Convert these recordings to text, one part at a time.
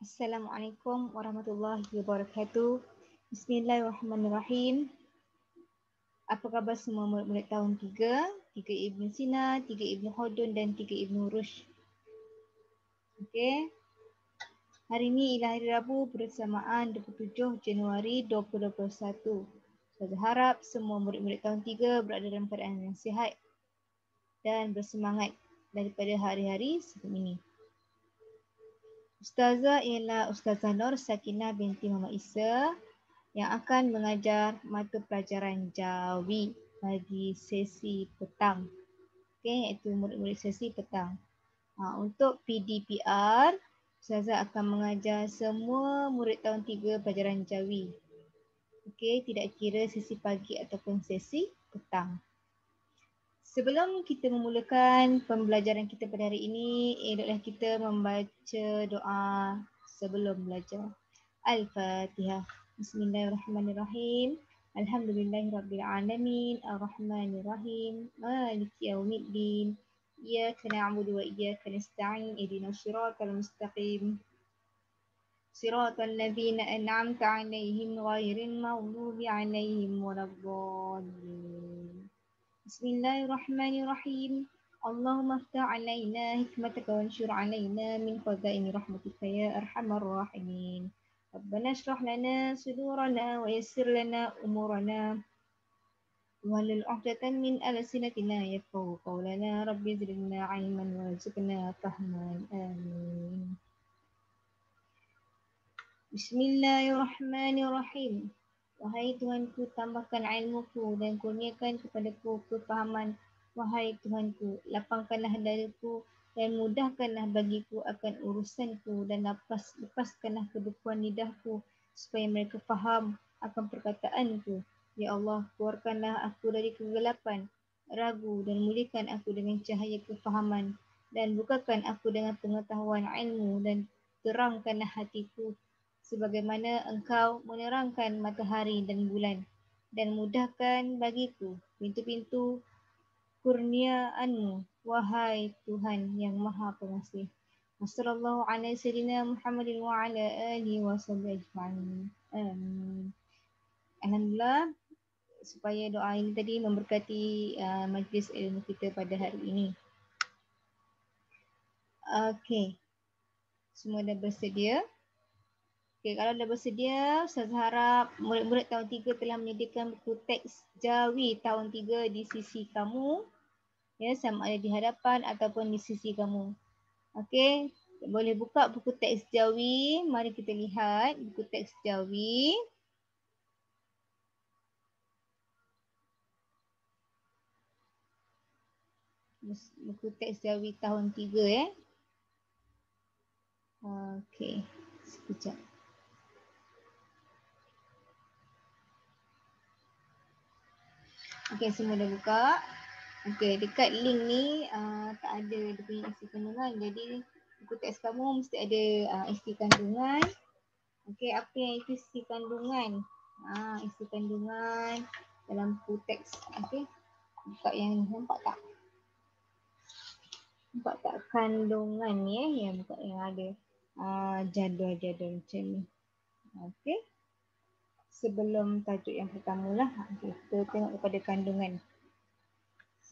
Assalamualaikum warahmatullahi wabarakatuh. Bismillahirrahmanirrahim. Apa khabar semua murid-murid tahun 3? 3 Ibn Sina, 3 Ibn Khaldun dan 3 Ibn Rushd. Okey. Hari ini ialah hari Rabu bersamaan 27 Januari 2021. Saya harap semua murid-murid tahun 3 berada dalam keadaan yang sihat dan bersemangat daripada hari-hari sebelum ini. Ustazah ialah Ustazah Nur Sakinah binti Muhammad Isa yang akan mengajar mata pelajaran Jawi bagi sesi petang. Okey, iaitu murid-murid sesi petang. Untuk PDPR, Ustazah akan mengajar semua murid tahun 3 pelajaran Jawi. Okey, tidak kira sesi pagi ataupun sesi petang. Sebelum kita memulakan pembelajaran kita pada hari ini, eloklah kita membaca doa sebelum belajar. Al-Fatihah. Bismillahirrahmanirrahim. Alhamdulillahirabbil alamin, arrahmanirrahim, maliki yaumiddin. Iyyaka na'budu wa iyyaka nasta'in. Ihdinas siratal mustaqim. Siratal ladzina an'amta 'alaihim ghairil maghdubi 'alaihim waladdallin. Bismillahirrahmanirrahim. Allahumma aftah alaina hikmataka wanshur alaina min khazaini rahmatika ya arhamar rahimin. Rabbana shrah lana sudurana wa yassir lana umurana wahlul 'uqdatam min alsinatina yafqahu qawlana. Rabbi zidna 'ilman warzuqna fahman. Amin. Bismillahirrahmanirrahim. Wahai Tuhanku, tambahkan ilmuku dan kurniakan kepadaku kefahaman. Wahai Tuhanku, lapangkanlah dadaku dan mudahkanlah bagiku akan urusanku dan lepaskanlah kedukuan lidahku supaya mereka faham akan perkataanku. Ya Allah, keluarkanlah aku dari kegelapan, ragu dan mulakan aku dengan cahaya kefahaman dan bukakan aku dengan pengetahuan ilmu dan terangkanlah hatiku sebagaimana engkau menerangkan matahari dan bulan dan mudahkan bagiku pintu-pintu kurniaanmu, wahai Tuhan yang Maha Pengasih. Wassallallahu ala sayyidina Muhammadin wa ala alihi wa sahbihi ajma'in. Amin. Alhamdulillah, supaya doa ini tadi memberkati majlis ilmu kita pada hari ini. Okey. Semua dah bersedia? Okay, kalau dah bersedia, saya harap murid-murid tahun 3 telah menyediakan buku teks Jawi tahun 3 di sisi kamu. Ya, sama ada di hadapan ataupun di sisi kamu. Okey, boleh buka buku teks Jawi. Mari kita lihat buku teks Jawi. Buku teks Jawi tahun 3 Okey, sekejap. Okey, semua dah buka. Okey, dekat link ni tak ada dia punya isi kandungan. Jadi buku teks kamu mesti ada isi kandungan. Okey, apa yang itu isi kandungan? Isi kandungan dalam buku teks. Okey. Buka yang ni, nampak tak? Nampak tak kandungan ni yang buka yang ada jadual-jadual macam ni. Okey. Sebelum tajuk yang pertama lah, kita tengok kepada kandungan.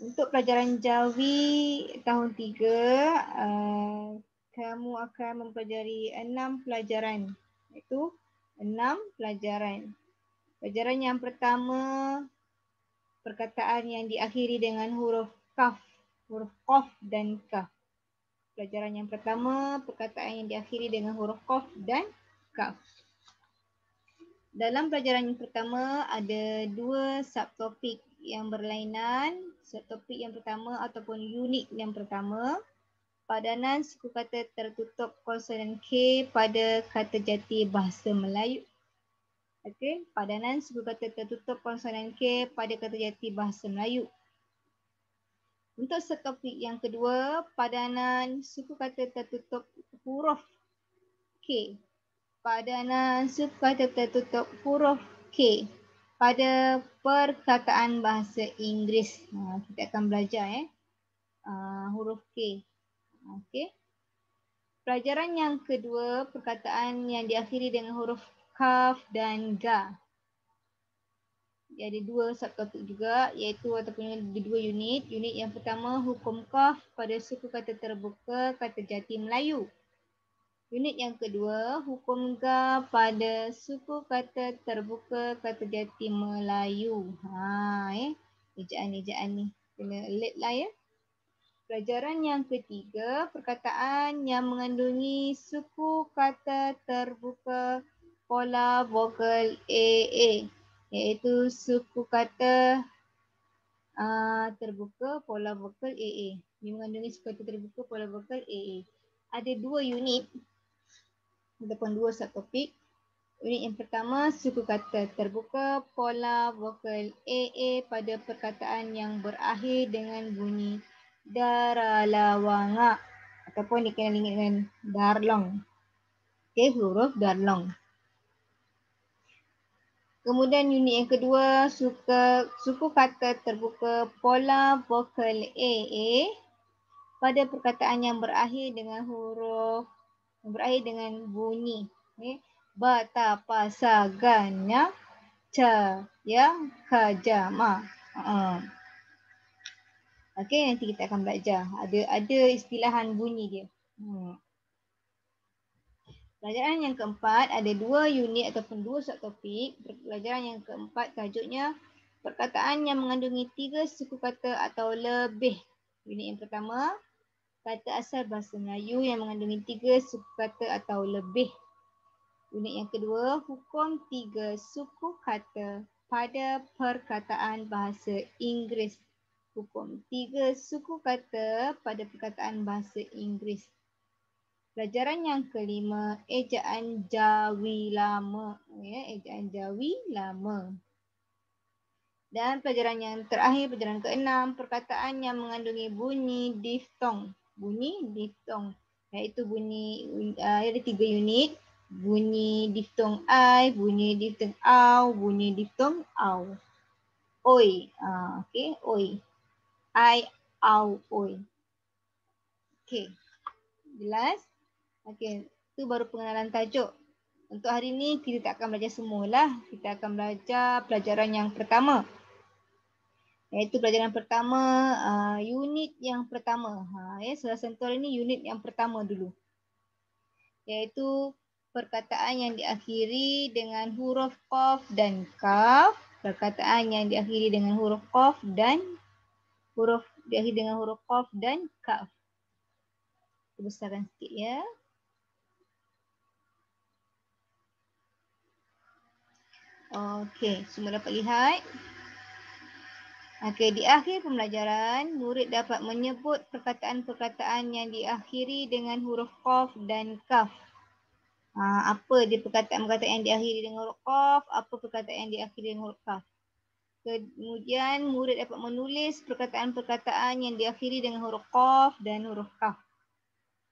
Untuk pelajaran Jawi tahun 3, kamu akan mempelajari 6 pelajaran. Iaitu 6 pelajaran. Pelajaran yang pertama, perkataan yang diakhiri dengan huruf kaf, huruf qaf dan kaf. Pelajaran yang pertama, perkataan yang diakhiri dengan huruf qaf dan kaf. Dalam pelajaran yang pertama ada 2 subtopik yang berlainan. Subtopik yang pertama ataupun unit yang pertama, padanan suku kata tertutup konsonan K pada kata jati bahasa Melayu. Okey, padanan suku kata tertutup konsonan K pada kata jati bahasa Melayu. Untuk subtopik yang kedua, padanan suku kata tertutup huruf K. Padanan suku kata tertutup huruf K pada perkataan bahasa Inggeris. Kita akan belajar huruf K. Okey. Pelajaran yang kedua, perkataan yang diakhiri dengan huruf kaf dan ga. Dia ada dua subtopik juga, iaitu ataupun ada dua unit. Unit yang pertama, hukum kaf pada suku kata terbuka, kata jati Melayu. Unit yang kedua, hukum ga pada suku kata terbuka, kata jati Melayu. Ejaan-ejaan ni kena alert lah ya. Pelajaran yang ketiga, perkataan yang mengandungi suku kata terbuka pola vokal AA, iaitu suku kata terbuka pola vokal AA. Dia mengandungi suku kata terbuka pola vokal AA. Ada dua unit ataupun dua subtopik. Unit yang pertama, suku kata terbuka pola vokal AA pada perkataan yang berakhir dengan bunyi daralawanga ataupun dikenali dengan darlong. Okey, huruf darlong. Kemudian unit yang kedua, suku kata terbuka pola vokal AA pada perkataan yang berakhir dengan bunyi. Okay. Bata pasaganya ca ya kajama. Okey, nanti kita akan belajar. Ada istilahan bunyi dia. Pelajaran yang keempat, ada dua unit ataupun dua subtopik. Pelajaran yang keempat tajuknya perkataan yang mengandungi 3 suku kata atau lebih. Unit yang pertama, kata asal bahasa Melayu yang mengandungi 3 suku kata atau lebih. Unit yang kedua, hukum 3 suku kata pada perkataan bahasa Inggeris. Hukum 3 suku kata pada perkataan bahasa Inggeris. Pelajaran yang kelima, ejaan Jawi lama. Ejaan Jawi lama. Dan pelajaran yang terakhir, pelajaran keenam, perkataan yang mengandungi bunyi diftong. Bunyi diftong. Iaitu ada 3 unit. Bunyi diftong I, bunyi diftong au, bunyi diftong au. Oi. Okey, oi. I, au, oi. Okey. Jelas? Okey, itu baru pengenalan tajuk. Untuk hari ini kita tak akan belajar semualah. Kita akan belajar pelajaran yang pertama. Iaitu pelajaran pertama, unit yang pertama. Surah Sentuh ini unit yang pertama dulu. Iaitu perkataan yang diakhiri dengan huruf qaf dan kaf. Perkataan yang diakhiri dengan huruf qaf dan kaf. Kita besarkan sikit ya. Okey, semua dapat lihat. Okey, di akhir pembelajaran, murid dapat menyebut perkataan-perkataan yang diakhiri dengan huruf qaf dan kaf. Apa dia perkataan-perkataan yang diakhiri dengan huruf qaf, apa perkataan yang diakhiri dengan huruf kaf. Kemudian murid dapat menulis perkataan-perkataan yang diakhiri dengan huruf qaf dan huruf kaf.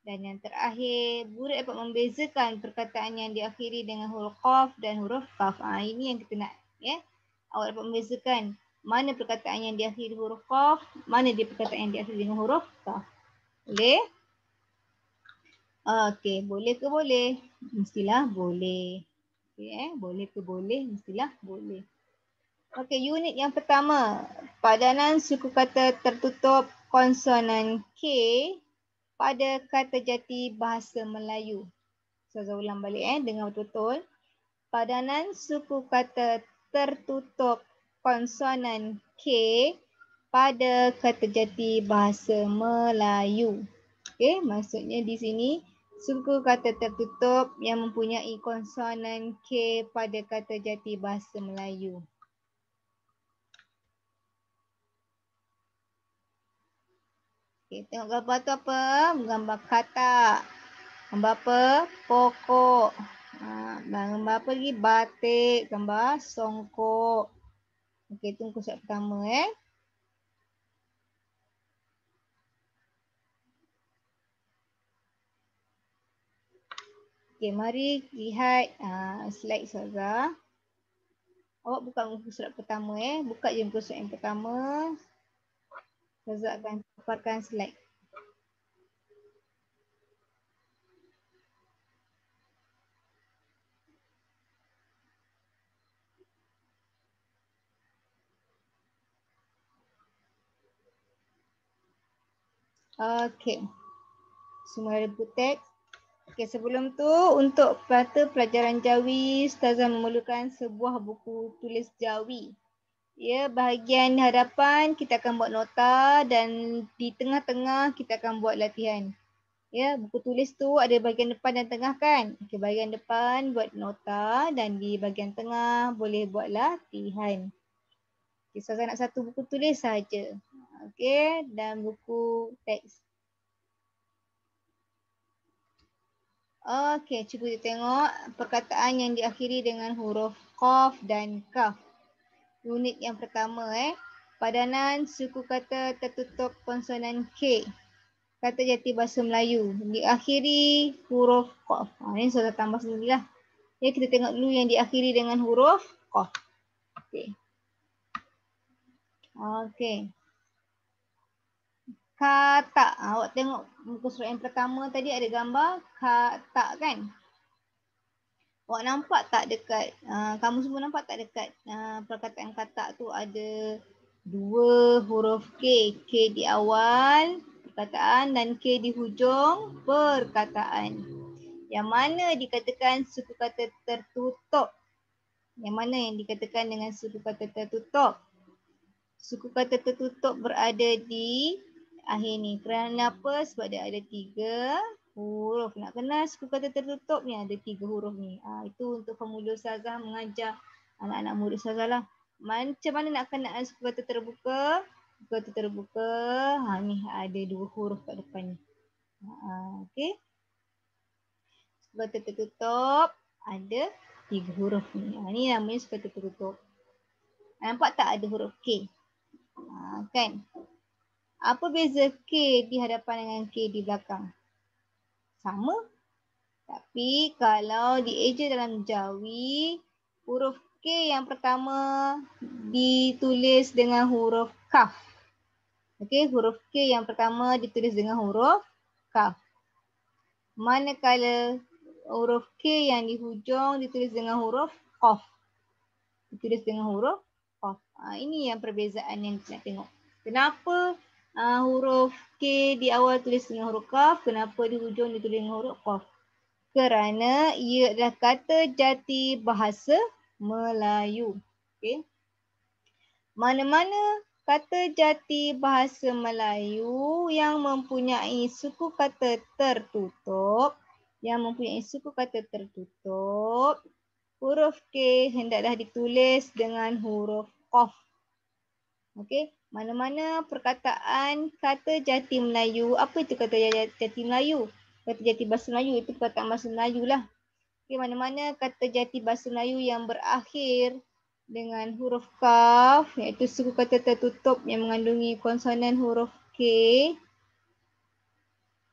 Dan yang terakhir, murid dapat membezakan perkataan yang diakhiri dengan huruf qaf dan huruf kaf. Ini yang kita nak, ya. Awak dapat membezakan mana perkataan yang diakhiri huruf qaf, mana dia perkataan yang diakhiri dengan huruf kaf. Boleh? Okey, boleh ke boleh? Mestilah boleh. Okey, boleh ke boleh? Mestilah boleh. Okey, unit yang pertama, padanan suku kata tertutup konsonan K pada kata jati bahasa Melayu. Saya ulang balik dengar betul-betul. Padanan suku kata tertutup konsonan K pada kata jati bahasa Melayu. Okey, maksudnya di sini suku kata tertutup yang mempunyai konsonan K pada kata jati bahasa Melayu. Okay, tengok gambar tu apa? Gambar katak. Gambar apa? Pokok. Gambar apa lagi? Batik. Gambar songkok. Okey, tunggu soalan pertama Okey, mari lihat slide Ustazah. Awak buka muka surat pertama Buka je muka surat yang pertama. Ustazah akan paparkan slide. Okey. Semua ada buku teks. Okey, sebelum tu untuk pelajaran Jawi, Ustazah memerlukan sebuah buku tulis Jawi. Ya, bahagian hadapan kita akan buat nota dan di tengah-tengah kita akan buat latihan. Ya, buku tulis tu ada bahagian depan dan tengah kan? Okey, bahagian depan buat nota dan di bahagian tengah boleh buat latihan. Okey, Ustazah nak satu buku tulis saja. Okey, dan buku teks. Okey, cuba kita tengok perkataan yang diakhiri dengan huruf Qaf dan Kaf. Unit yang pertama padanan suku kata tertutup konsonan K. Kata jati bahasa Melayu diakhiri huruf Qaf. Ini saya tambah sendirilah. Ya, kita tengok dulu yang diakhiri dengan huruf Qaf. Okey. Okey. Kata. Awak tengok muka surat yang pertama tadi ada gambar kata kan? Awak nampak tak dekat, kamu semua nampak tak dekat perkataan kata tu ada dua huruf K. K di awal perkataan dan K di hujung perkataan. Yang mana dikatakan suku kata tertutup? Yang mana yang dikatakan dengan suku kata tertutup? Suku kata tertutup berada di akhir ni. Kenapa? Sebab dia ada 3 huruf. Nak kenal suku kata tertutup ni ada 3 huruf ni. Itu untuk pemula Ustazah mengajar anak-anak murid Ustazah lah. Macam mana nak kenal suku kata terbuka? Suku kata terbuka, ni ada 2 huruf kat depan ni. Okey. Suku kata tertutup ada 3 huruf ni. Ni namanya suku kata tertutup. Nampak tak ada huruf K? Kan? Apa beza K di hadapan dengan K di belakang? Sama. Tapi kalau dieja dalam Jawi, huruf K yang pertama ditulis dengan huruf Kaf. Okey, huruf K yang pertama ditulis dengan huruf Kaf. Manakala huruf K yang di hujung ditulis dengan huruf Qaf. Ditulis dengan huruf Qaf. Ini yang perbezaan yang kita nak tengok. Kenapa huruf K di awal tulis dengan huruf Qaf, kenapa di hujung ditulis dengan huruf Qaf? Kerana ia adalah kata jati bahasa Melayu. Okay. Mana-mana kata jati bahasa Melayu yang mempunyai suku kata tertutup, huruf K hendaklah ditulis dengan huruf Qaf. Okey, mana-mana perkataan kata jati Melayu, apa itu kata jati Melayu? Kata jati bahasa Melayu itu perkataan bahasa Melayu lah. Okey, mana-mana kata jati bahasa Melayu yang berakhir dengan huruf Kaf, iaitu suku kata tertutup yang mengandungi konsonan huruf K,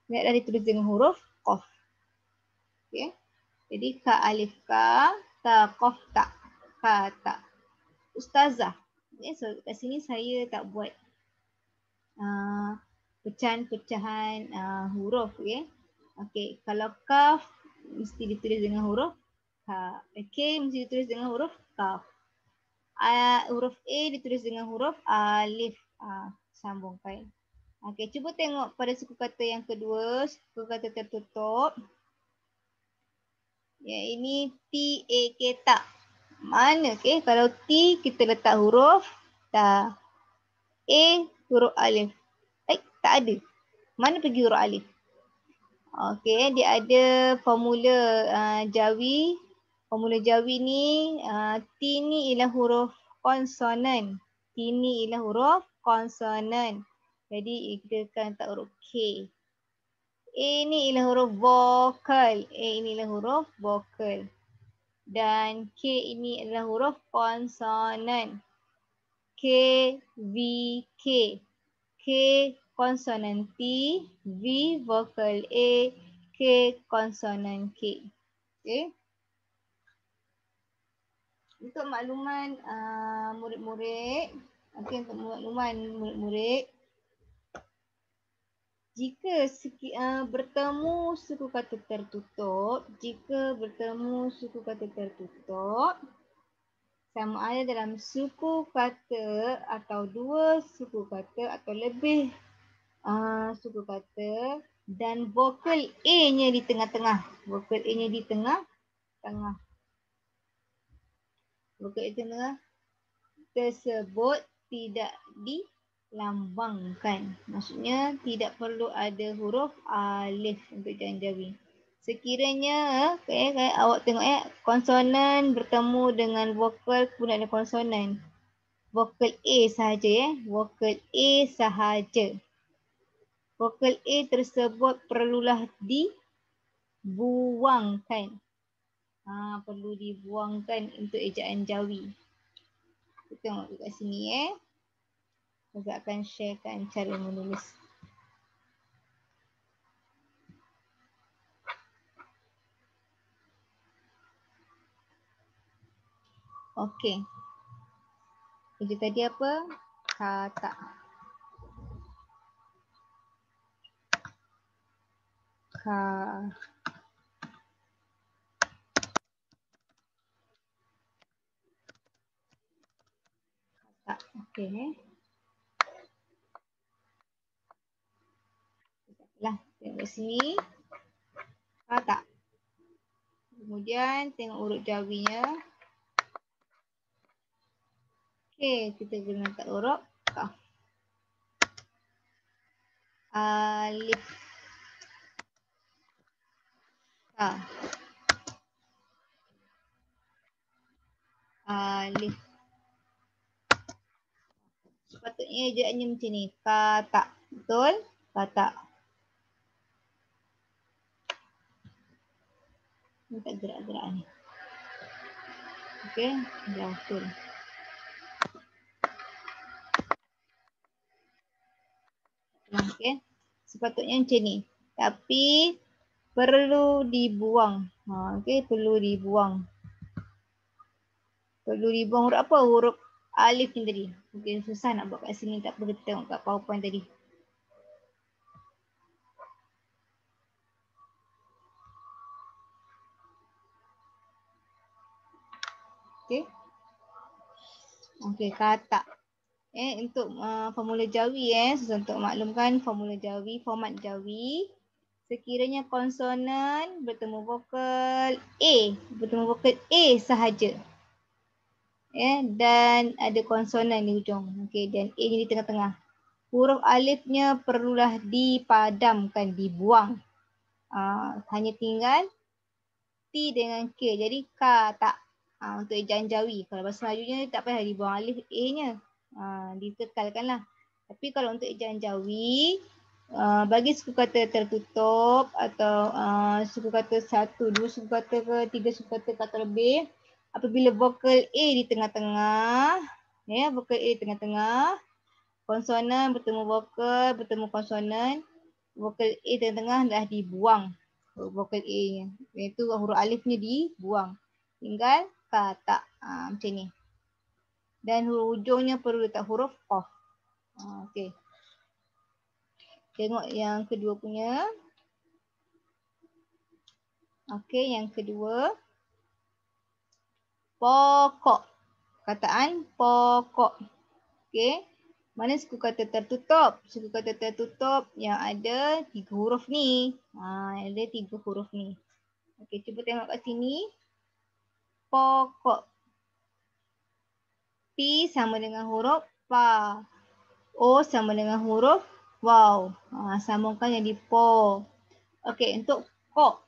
hendaklah ditulis dengan huruf Qaf. Okey, jadi ka alif ka, ta qaf ta, kata. Ustazah. So kat sini saya tak buat pecahan-pecahan huruf. Okay. Kalau kaf mesti ditulis dengan huruf K. K mesti ditulis dengan huruf kaf. Huruf A ditulis dengan huruf alif. Sambungkan. Okay, cuba tengok pada suku kata yang kedua, suku kata tertutup. Ya, ini T, A, K, tak. Mana? Okay, kalau T kita letak huruf ta. A huruf alif. Tak ada. Mana pergi huruf alif? Okey, dia ada formula Jawi. Formula Jawi ni T ni ialah huruf konsonan. T ni ialah huruf konsonan. Jadi kita akan letak huruf K. A ni ialah huruf vokal. A ini ialah huruf vokal. Dan K ini adalah huruf konsonan. K, V, K. K konsonan T, V vokal A, K konsonan K. Okay. Untuk makluman murid-murid, untuk makluman murid-murid, jika bertemu suku kata tertutup, sama ada dalam suku kata atau dua suku kata atau lebih Suku kata dan vokal A-nya di tengah-tengah. Vokal A-nya di tengah-tengah. Vokal A tengah tersebut tidak dilambangkan. Maksudnya tidak perlu ada huruf alif untuk janjawi. Sekiranya awak tengok konsonan bertemu dengan vokal pun ada konsonan. Vokal A sahaja vokal A sahaja. Vokal A tersebut perlulah dibuangkan. Perlu dibuangkan untuk ejaan jawi. Kita tengok dekat sini Saya akan sharekan cara menulis. Okey. Kerja tadi apa? Kata. Kata. Okey. Lah, tengok sini. Kata. Kemudian tengok urut jawinya. Okey, kita guna letak huruf kaf. Alif. Ta. Alif. Sepatutnya ejaannya macam ni. Kata. Betul? Kata. Ni tak gerak-gerak ni. Okey, dah betul. Okey. Sepatutnya macam ni. Tapi perlu dibuang. Okey, perlu dibuang. Perlu dibuang huruf apa? Huruf alif ni tadi. Okey, susah nak buat kat sini. Tak perlu kita tengok kat PowerPoint tadi. Okey. Okey, kata. Untuk formula jawi susah untuk maklumkan formula jawi, format jawi. Sekiranya konsonan bertemu vokal A, bertemu vokal A sahaja. Dan ada konsonan di hujung. Okey, dan A ni di tengah-tengah. Huruf alifnya perlulah dipadamkan, dibuang. Hanya tinggal T dengan K. Jadi kata untuk ejaan jawi. Kalau bahasa Melajunya tak payah dibuang alif A-nya. Ditekalkanlah. Tapi kalau untuk ejaan jawi, bagi suku kata tertutup atau suku kata 1, 2 suku kata ke 3 suku kata ke atau lebih, apabila vokal A di tengah-tengah, vokal A di tengah-tengah, konsonan bertemu vokal, bertemu konsonan, vokal A tengah-tengah dah dibuang. Vokal A-nya. Iaitu huruf alifnya dibuang. Tinggal kata. Macam ni. Dan hujungnya perlu letak huruf qaf. Okey. Tengok yang kedua punya. Okey, yang kedua. Pokok. Kataan pokok. Okey. Mana suku kata tertutup? Suku kata tertutup yang ada 3 huruf ni. Ada 3 huruf ni. Okey, cuba tengok kat sini. Pokok. P sama dengan huruf pa. O sama dengan huruf waw. Sambungkan jadi po. Okey, untuk kok.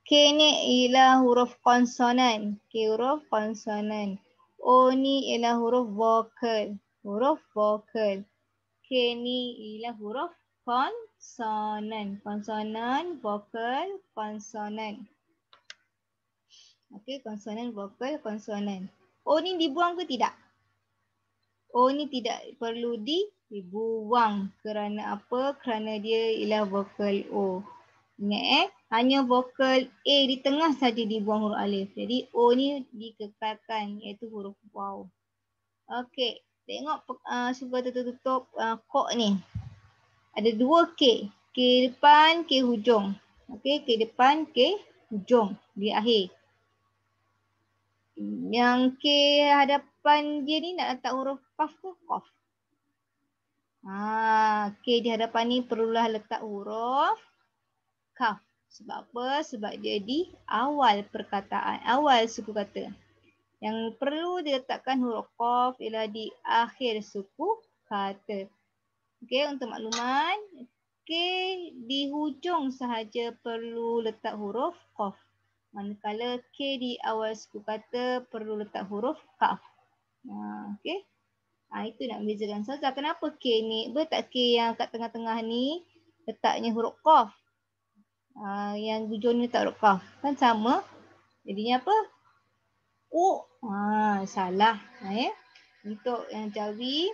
K ni ialah huruf konsonan. K huruf konsonan. O ni ialah huruf vokal. Huruf vokal. K ni ialah huruf konsonan. Konsonan, vokal, konsonan. Okey, konsonan, vokal, konsonan. O ni dibuang ke tidak? O ni tidak perlu dibuang. Kerana apa? Kerana dia ialah vokal O. Ingat hanya vokal A di tengah saja dibuang huruf alif. Jadi O ni dikekalkan iaitu huruf waw. Okey, tengok suku kata tertutup kok ni. Ada 2 K. K depan, K hujung. Okey, K depan, K hujung di akhir. Yang K hadapan dia ni nak letak huruf qaf ke? Qaf. K di hadapan ni perlulah letak huruf kaf. Sebab apa? Sebab dia di awal perkataan, awal suku kata. Yang perlu diletakkan huruf qaf ialah di akhir suku kata. Okey, untuk makluman, K di hujung sahaja perlu letak huruf qaf. Manakala K di awal suku kata perlu letak huruf kaf. Okey. Itu nak bezakan. So, kenapa K ni? Letak K yang kat tengah-tengah ni letaknya huruf qaf. Yang hujung ni letak huruf qaf. Kan sama. Jadinya apa? Salah. Untuk yang Jawi,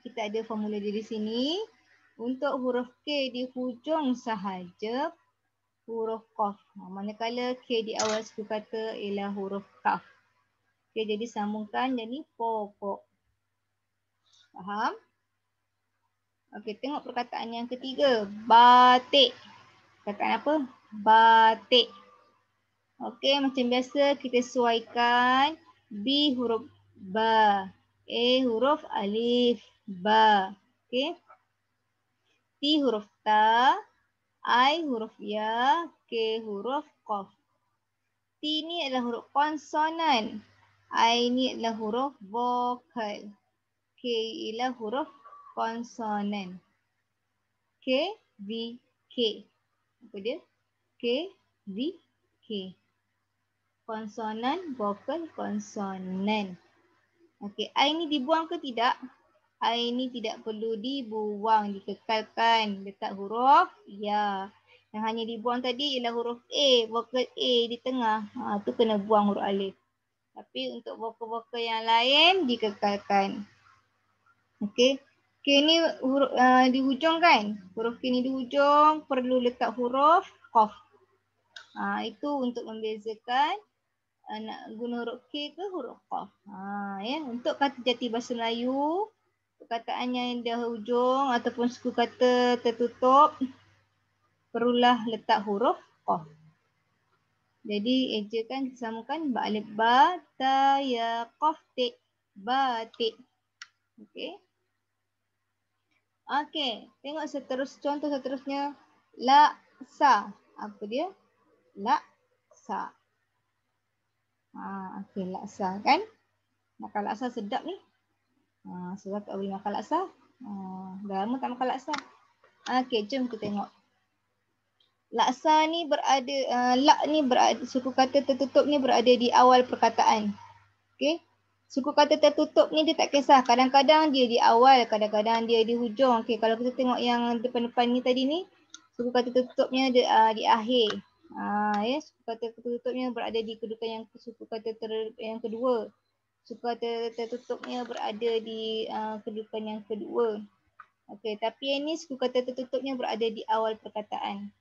kita ada formula di sini. Untuk huruf K di hujung sahaja huruf qaf. Manakala K di awal suku kata ialah huruf kaf. Okey, jadi sambungkan jadi pokok. Faham? Okey, tengok perkataan yang ketiga. Batik. Perkataan apa? Batik. Okey, macam biasa kita sesuaikan B huruf ba. A huruf alif ba. Okey. T huruf ta. I huruf ya. K huruf qaf. T ni adalah huruf konsonan. I ni adalah huruf vokal. K ialah huruf konsonan. K, V, K. Apa dia? K, V, K. Konsonan, vokal, konsonan. Okey, I ni dibuang ke tidak? I ni tidak perlu dibuang, dikekalkan. Letak huruf ya. Yang hanya dibuang tadi ialah huruf A, vokal A di tengah. Tu kena buang huruf alif. Tapi untuk vokal-vokal yang lain dikekalkan. Okey. K ni huruf di hujung kan? Huruf K ni di hujung perlu letak huruf qaf. Itu untuk membezakan nak guna huruf K ke huruf qaf. Untuk kata jati bahasa Melayu, perkataan yang dah hujung ataupun suku kata tertutup perlulah letak huruf qaf. Jadi ejakan kita samakan ba alif ba ta ya qaf tik batik. Okey. Okey, tengok contoh seterusnya. Laksa. Apa dia? Laksa. Okey, laksa kan? Makan laksa sedap ni. Sebab tak boleh makan laksa. Dah lama tak makan laksa. Okey, jom kita tengok. Laksa ni berada, lak ni berada, suku kata tertutup ni berada di awal perkataan. Okey. Suku kata tertutup ni dia tak kisah. Kadang-kadang dia di awal, kadang-kadang dia di hujung. Okey, kalau kita tengok yang depan-depan ni tadi ni, suku kata tertutupnya di akhir. Suku kata tertutupnya berada di kedudukan yang suku kata yang kedua. Suku kata tertutupnya berada di kedudukan yang kedua. Okey, tapi yang ni suku kata tertutupnya berada di awal perkataan.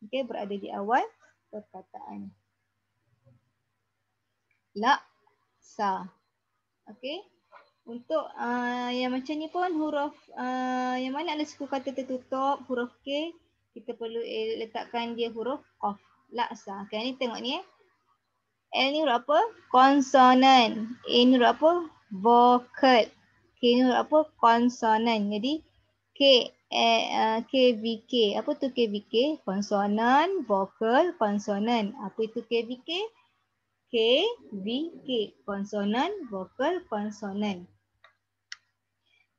Okey, berada di awal perkataan. Laksa. Okey. Untuk yang macam ni pun huruf yang mana ada suku kata tertutup, huruf K, kita perlu letakkan dia huruf qaf. Laksa. Okey, ni tengok ni. L ni huruf apa? Konsonan. A ni huruf apa? Vokal. K ni huruf apa? Konsonan. Jadi K, KVK. Apa tu KVK? Konsonan, vokal, konsonan. Apa itu KVK? KVK. Konsonan, vokal, konsonan.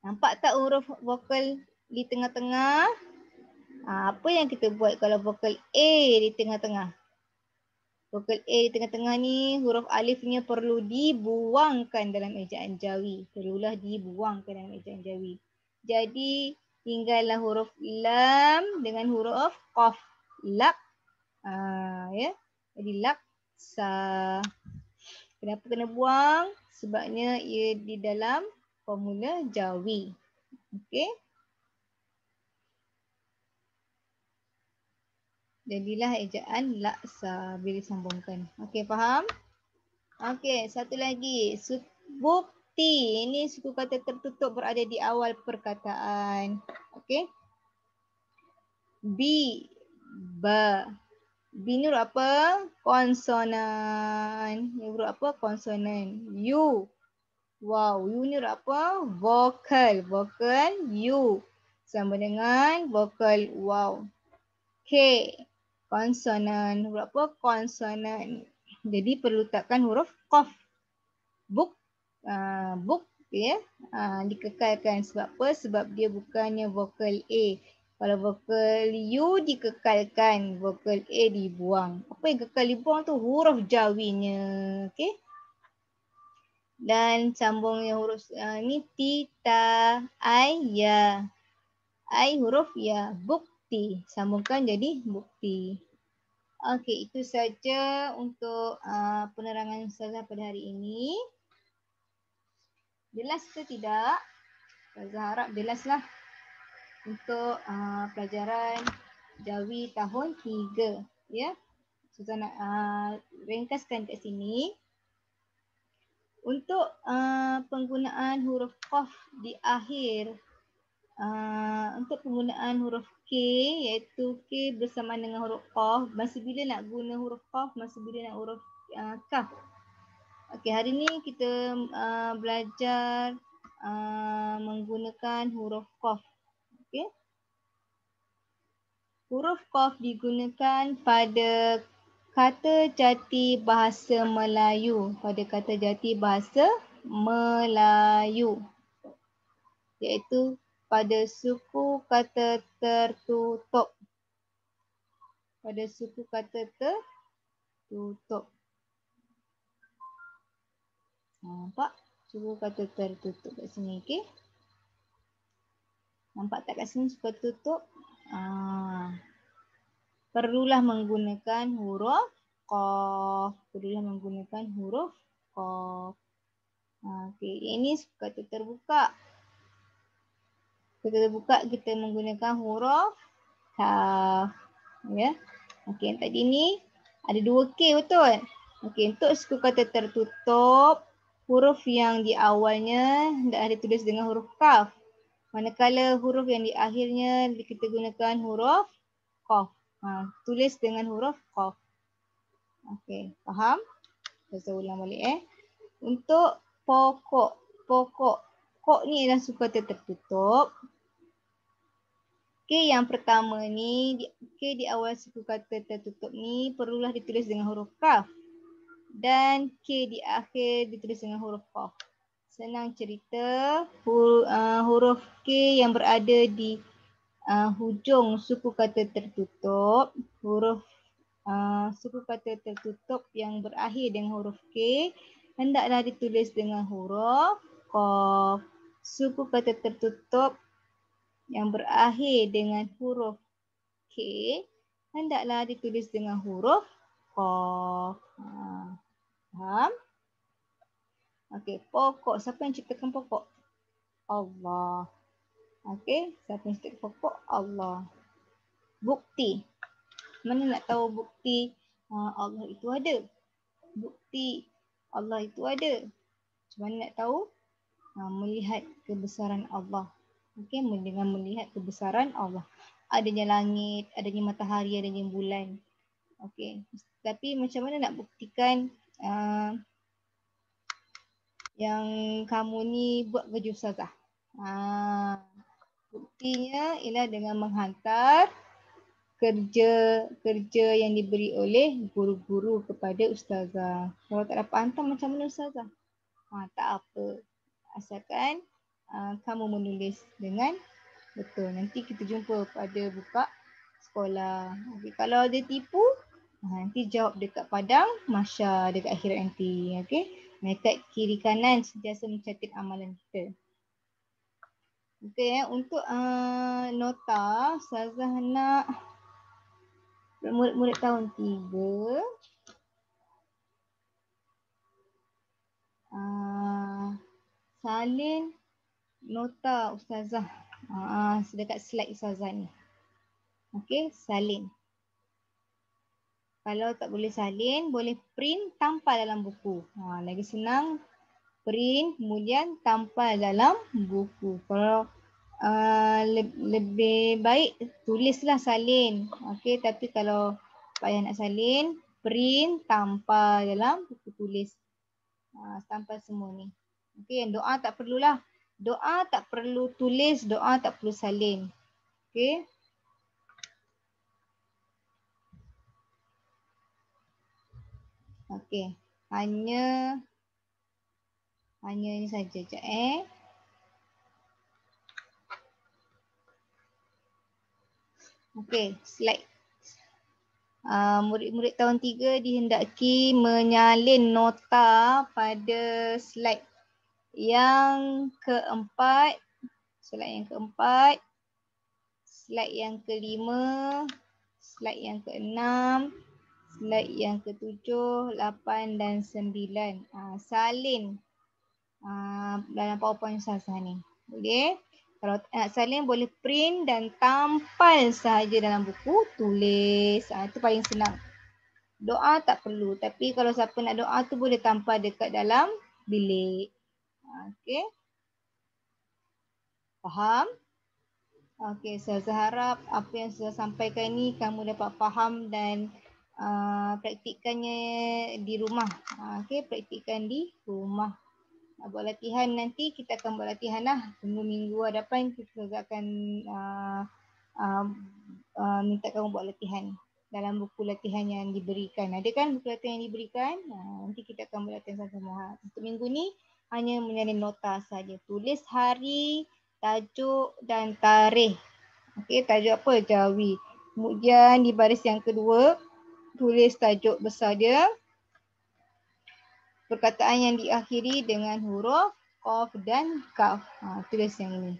Nampak tak huruf vokal di tengah-tengah? Apa yang kita buat kalau vokal A di tengah-tengah? Vokal A di tengah-tengah ni huruf alifnya perlu dibuangkan dalam ejaan Jawi. Perlulah dibuangkan dalam ejaan Jawi. Jadi tinggallah huruf lam dengan huruf qaf. Lak. Ya. Jadi laksa. Kenapa kena buang? Sebabnya ia di dalam formula Jawi. Okey. Jadilah ejaan laksa bila disambungkan. Okey, faham? Okey, satu lagi. Bukti. Ini suku kata tertutup berada di awal perkataan. Okey. B. Ba. B ni huruf apa? Konsonan. Ni huruf apa? Konsonan. U. Wow, U ni huruf apa? Vokal. Vokal U. Sama dengan vokal wow. K. Konsonan. Huruf apa? Konsonan. Jadi perlu letakkan huruf qaf. Book. Book ya. Dikekalkan. Sebab apa? Sebab dia bukannya vokal A. Kalau vokal U dikekalkan. Vokal A dibuang. Apa yang kekal dibuang tu? Huruf jawinya. Okay. Dan sambung yang huruf ni tita, ai, ya. Ai huruf ya, bukti. Sambungkan jadi bukti. Okey, itu saja untuk penerangan Ustazah pada hari ini. Jelas ke tidak? Ustazah harap jelaslah untuk pelajaran Jawi tahun 3. Ya. Ustazah nak ringkaskan kat sini. Untuk penggunaan huruf qaf di akhir, untuk penggunaan huruf K, iaitu K bersamaan dengan huruf qaf, masa bila nak guna huruf qaf, masa bila nak huruf kaf. Okey, hari ni kita belajar menggunakan huruf qaf. Okey. Huruf qaf digunakan pada kata jati bahasa Melayu, pada kata jati bahasa Melayu, iaitu pada suku kata tertutup. Pada suku kata tertutup. Nampak? Suku kata tertutup kat sini, okey? Nampak tak kat sini suku kata tertutup? Perlulah menggunakan huruf qaf. Perlulah menggunakan huruf qaf. Okey, ini suku kata terbuka. Kita terbuka, kita menggunakan huruf kaf. Ya. Okey, yang tadi ni ada 2 K, betul? Okey, untuk suku kata tertutup, huruf yang di awalnya dah ditulis dengan huruf kaf. Manakala huruf yang di akhirnya kita gunakan huruf qaf. Tulis dengan huruf qaf. Okey, faham? Saya ulang balik Untuk pokok. Pokok ni adalah suku kata tertutup. K yang pertama ni, K di awal suku kata tertutup ni perlulah ditulis dengan huruf kaf. Dan K di akhir ditulis dengan huruf qaf. Senang cerita, huruf K yang berada di hujung suku kata tertutup, huruf suku kata tertutup yang berakhir dengan huruf K hendaklah ditulis dengan huruf qaf. Suku kata tertutup yang berakhir dengan huruf K hendaklah ditulis dengan huruf qaf. Faham? Okey, pokok. Siapa yang ciptakan pokok? Allah. Okey, siapa yang ciptakan pokok? Allah. Bukti. Mana nak tahu bukti Allah itu ada? Bukti Allah itu ada. Macam mana nak tahu? Melihat kebesaran Allah. Okey, dengan melihat kebesaran Allah. Adanya langit, adanya matahari, adanya bulan. Okey, tapi macam mana nak buktikan yang kamu ni buat kerja ustazah? Buktinya ialah dengan menghantar kerja yang diberi oleh guru-guru kepada ustazah. Kalau tak dapat hantar, macam mana ustazah? Tak apa. Asalkan kamu menulis dengan betul. Nanti kita jumpa pada buka sekolah. Okay. Kalau ada tipu, nanti jawab dekat padang Masya dekat akhirat nanti. Okay. Dekat kiri kanan sentiasa mencatat amalan kita. Okay, untuk nota, ustazah nak murid-murid tahun 3 salin nota ustazah dekat slide ustazah ni. Okey, salin. Kalau tak boleh salin, boleh print tampal dalam buku. Lagi senang print kemudian tampal dalam buku. Kalau lebih baik tulislah salin. Okey, tapi kalau payah nak salin, print tampal dalam buku tulis. Tampal semua ni. Okey, doa tak perlulah. Doa tak perlu tulis, doa tak perlu salin. Okey. Okey. Hanya ini saja je Okey, slide. Murid-murid tahun 3 dihendaki menyalin nota pada slide yang keempat, slide yang keempat, slide yang kelima, slide yang keenam, slide yang ketujuh, 8 dan 9. Salin dalam PowerPoint Ustazah ni. Boleh? Kalau nak salin boleh print dan tampal sahaja dalam buku, tulis. Itu paling senang. Doa tak perlu. Tapi kalau siapa nak doa tu boleh tampal dekat dalam bilik. Okey. Faham? Okey, saya harap apa yang saya sampaikan ni kamu dapat faham dan praktikkannya di rumah. Okey, praktikkan di rumah. Buat latihan nanti kita akan buat latihan lah. Minggu hadapan kita akan minta kamu buat latihan dalam buku latihan yang diberikan. Ada kan buku latihan yang diberikan? Nanti kita akan buat latihan sama-sama. Untuk minggu ni hanya menyalin nota saja. Tulis hari, tajuk dan tarikh. Okey, tajuk apa? Jawi. Kemudian di baris yang kedua, tulis tajuk besar dia. Perkataan yang diakhiri dengan huruf Qaf dan Kaf. Tulis yang ini.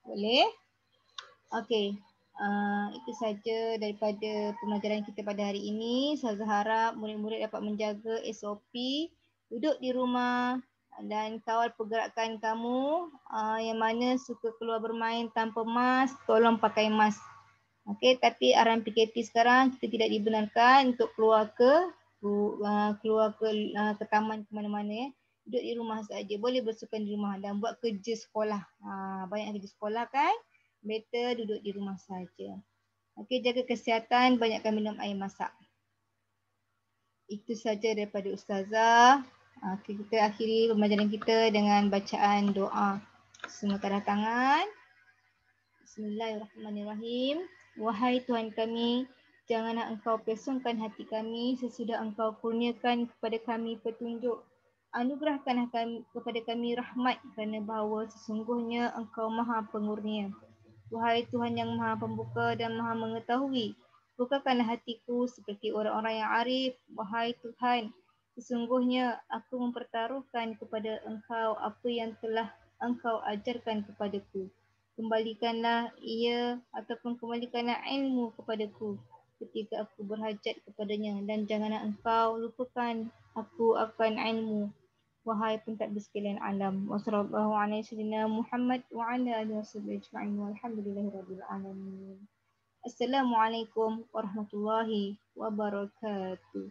Boleh? Okey. Itu saja daripada pembelajaran kita pada hari ini. Saya harap murid-murid dapat menjaga SOP. Duduk di rumah dan kawal pergerakan kamu. Yang mana suka keluar bermain tanpa mask, tolong pakai mask. Okey, tapi arahan PKP sekarang kita tidak dibenarkan untuk keluar ke taman ke mana-mana ya. Duduk di rumah saja. Boleh bersukan di rumah dan buat kerja sekolah. Banyak kerja sekolah kan? Better duduk di rumah saja. Okey, jaga kesihatan, banyakkan minum air masak. Itu saja daripada Ustazah. Okay, kita akhiri pembelajaran kita dengan bacaan doa. Semua tanda tangan. Bismillahirrahmanirrahim. Wahai Tuhan kami, janganlah Engkau pesongkan hati kami sesudah Engkau kurniakan kepada kami petunjuk. Anugerahkanlah kepada kami rahmat kerana bahawa sesungguhnya Engkau Maha Pengurnia. Wahai Tuhan yang Maha Pembuka dan Maha Mengetahui, bukakanlah hatiku seperti orang-orang yang arif. Wahai Tuhan, sesungguhnya aku mempertaruhkan kepada Engkau apa yang telah Engkau ajarkan kepadaku. Kembalikanlah ia ataupun kembalikanlah ilmu kepadaku ketika aku berhajat kepadanya dan janganlah Engkau lupakan aku akan ilmu. Wahai pentadbir sekalian alam, wa sallallahu alaihi wasallam Muhammad wa ala alihi wasallam ajma'in walhamdulillahirabbil alamin. Assalamualaikum warahmatullahi wabarakatuh.